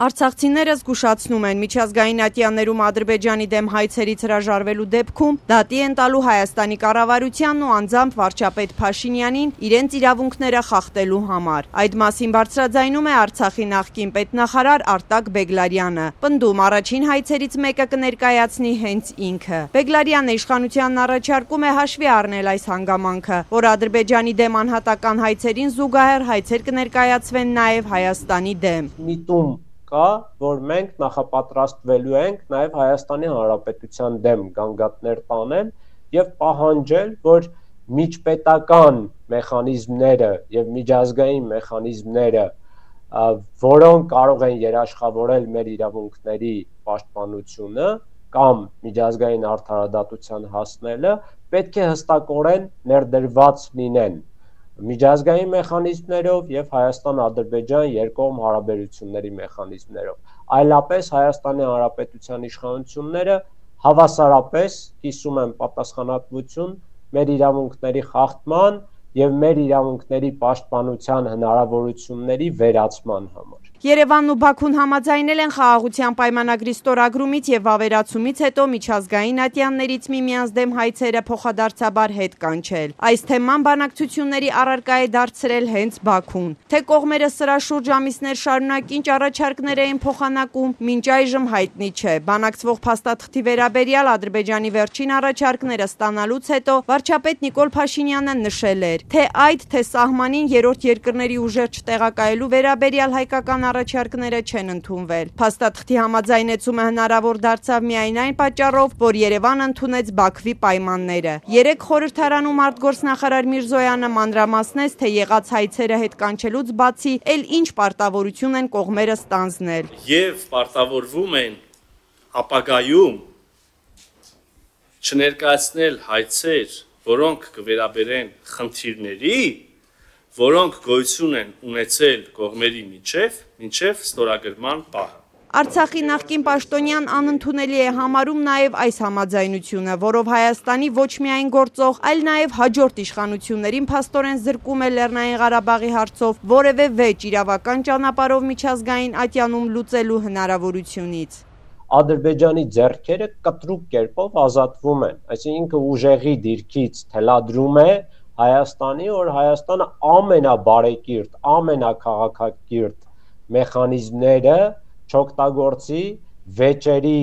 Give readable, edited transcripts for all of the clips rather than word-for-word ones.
Արցախցիները զգուշացնում են, միջազգային ատյաններում Ադրբեջանի դեմ հայցերից հրաժարվելու դեպքում դատի են տալու Հայաստանի կառավարությանն ու անձամբ վարչապետ Փաշինյանին իրենց իրավունքները խախտելու համար։ Այդ մասին բարձրաձայնում է Արցախի նախկին պետնախարար Արտակ Բեգլարյանը։ Պնդում առաջին հայցերից մեկը կներկայացնի հենց ինքը։ Բեգլարյանը իշխանությանն առաջարկում է հաշվի առնել այս հանգամանքը, որ Ադրբեջանի դեմ անհատական հայցերին զուգահեռ հայցեր կներկայացվեն նաև Հայաստանի դեմ։ Որ մենք նախապատրաստվելու ենք նաև Հայաստանի Հանրապետության դեմ գանգատներ տանել եւ պահանջել, որ միջպետական մեխանիզմները եւ միջազգային մեխանիզմները, որոնք կարող են երաշխավորել մեր իրավունքների պաշտպանությունը կամ միջազգային արդարադատության հասնելը, պետք է հստակորեն ներդրված լինեն միջազգային մեխանիզմներով եւ Հայաստան-Ադրբեջան երկկողմ հարաբերությունների մեխանիզմներով։ Այլապես Հայաստանի Հանրապետության իշխանությունները հավասարապես կիսում են պատասխանատվություն մեր իրավունքների խախտման եւ մեր իրավունքների պաշտպանության հնարավորությունների վերացման համար։ Երևանն ու Բաքուն համաձայնել են խաղաղության պայմանագրի ստորագրումից եւ վավերացումից հետո միջազգային ատյաններից միմյանց դեմ հայցերը փոխադարձաբար հետ կանչել։ Այս թեման բանակցությունների առարկա է դարձրել հենց Բաքուն։ Թե կողմերը սրա շուրջ ամիսներ շարունակ ինչ առաջարկներ էին փոխանակում, մինչ այժմ հայտնի չէ։ Բանակցվող փաստաթղթի վերաբերյալ Ադրբեջանի վերջին առաջարկները ստանալուց հետո վարչապետ Նիկոլ Փաշինյանը նշել էր, թե այդ, թե սահմանին երրորդ երկրների ուժեր չտեղակայելու վերաբերյալ հայկական առաջարկները չեն ընդունվել։ Փաստաթղթի համաձայնեցումը հնարավոր դարձավ միայն այն պատճառով, որ Երևանը ընդունեց Բաքվի պայմանները։ Երեկ խորհրդարանում արտգործնախարար Միրզոյանը մանրամասնեց, թե եղած հայցերը հետ կանչելուց բացի, էլ ինչ պարտավորություն են կողմերը ստանձնել։ Եվ պարտավորվում են ապագայում չներկայացնել հայցեր, որոնք կվերաբերեն խնդիրների, որոնք գոյություն են ունեցել կողմերի մինչև ստորագրման պահը։ Արցախի նախկին պաշտոնյան անընդունելի է համարում նաև այս համաձայնությունը, որով Հայաստանի ոչ միայն գործող, այլ նաև հաջորդ իշխանություններին փաստորեն զրկում է Լեռնային Ղարաբաղի հարցով որևէ վեճ իրավական ճանապարհով միջազգային ատյանում լուծելու հնարավորությունից։ Ադրբեջանի ձեռքերը կտրուկ կերպով ազատվում են, այսինքն ուժեղի դիրքից թելադրում է Հայաստանի, որ Հայաստանը ամենաբարեկիրթ, ամենակաղաքակիրթ մեխանիզմները չօգտագործի վեճերի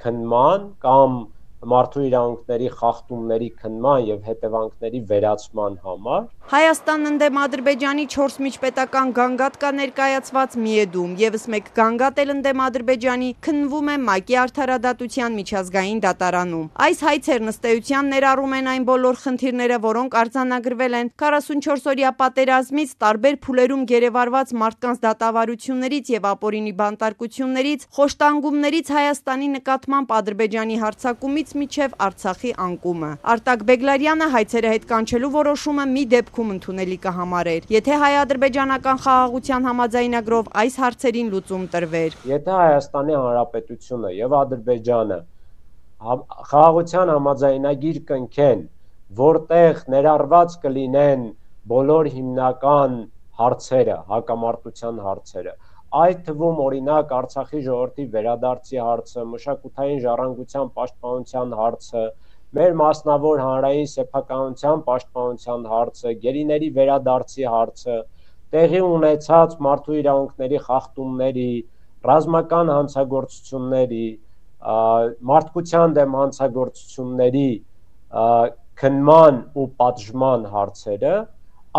քննման կամ մարդու իրավունքների խախտումների քննման եւ հետևանքների վերացման համար։ Հայաստանն ընդդեմ Ադրբեջանի 4 միջպետական գանգատ կա ներկայացված Միեդում, եւս մեկ գանգատ էլ ընդդեմ Ադրբեջանի քննվում է ՄԱԿ-ի արդարադատության միջազգային դատարանում։ Այս հայցերն ըստ էության ներառում են այն բոլոր խնդիրները, որոնք արձանագրվել են 44-օրյա պատերազմից, տարբեր փուլերում գերեվարված մարդկանց դատավարություններից եւ ապօրինի բանտարկություններից, խոշտանգումներից Հայաստանի նկատմամբ Ադրբեջանի հարձակումից միջև Արցախի անկումը։ Արտակ Բեգլարյանը հայցերը հետ կանչելու որոշումը մի դեպքում ընդունելի կհամարեր, եթե հայ-ադրբեջանական խաղաղության համաձայնագրով այս հարցերին լուծում տրվեր։ Եթե Հայաստանի Հանրապետությունը եւ Ադրբեջանը խաղաղության համաձայնագիր կնքեն, որտեղ ներառված կլինեն բոլոր հիմնական հարցերը, հակամարտության հարցերը, այդ թվում օրինակ Արցախի ժողովրդի վերադարձի հարցը, մշակութային ժառանգության պաշտպանության հարցը, մեր մասնավոր հանրային սեփականության պաշտպանության հարցը, գերիների վերադարձի հարցը, տեղի ունեցած մարդու իրավունքների խախտումների, ռազմական հանցագործությունների, մարդկության դեմ հանցագործությունների քննման ու պատժման հարցերը,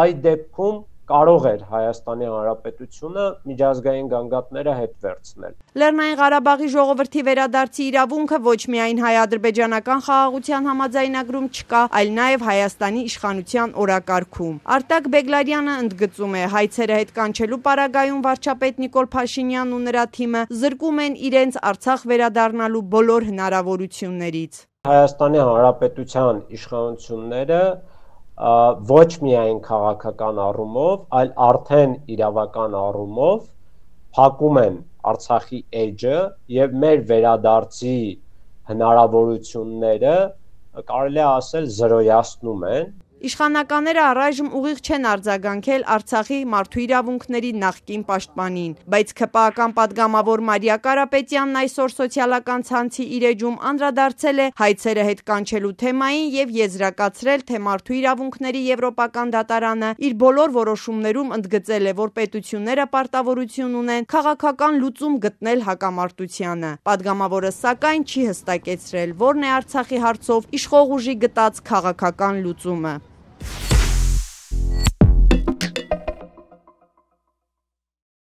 այդ դեպքում կարող էր Հայաստանի Հանրապետությունը միջազգային գանգատները հետ վերցնել։ Լեռնային Ղարաբաղի ժողովրդի վերադարձի իրավունքը ոչ միայն հայ-ադրբեջանական խաղաղության համաձայնագրում չկա, այլ նաև Հայաստանի իշխանության օրակարգում։ Արտակ Բեգլարյանը ընդգծում է, հայցերը հետ կանչելու պարագայում վարչապետ Նիկոլ Փաշինյանն ու նրա թիմը զրկում են իրենց Արցախ վերադառնալու բոլոր հնարավորություններից։ Հայաստանի Հանրապետության իշխանությունները ոչ միայն քաղաքական առումով, այլ արդեն իրավական առումով փակում են Արցախի էջը եւ մեր վերադարձի հնարավորությունները կարելի է ասել զրոյացնում են։ Իշխանականները առայժմ ուղիղ չեն արձագանքել Արցախի մարդու իրավունքների նախկին պաշտպանին, բայց ՔՊԱ-ական պատգամավոր Մարիա Կարապետյանն այսօր սոցիալական ցանցի իր էջում անդրադարձել է հայցերը հետ կանչելու թեմային եւ եզրակացրել, թե մարդու իրավունքների Եվրոպական դատարանը իր բոլոր որոշումներում ընդգծել է, որ պետությունները պարտավորություն ունեն քաղաքական լուծում գտնել հակամարտությանը։ Պատգամավորը սակայն չի հստակեցրել, որն է Արցախի հարցով իշխող ուժի գտած քաղաքական լուծումը։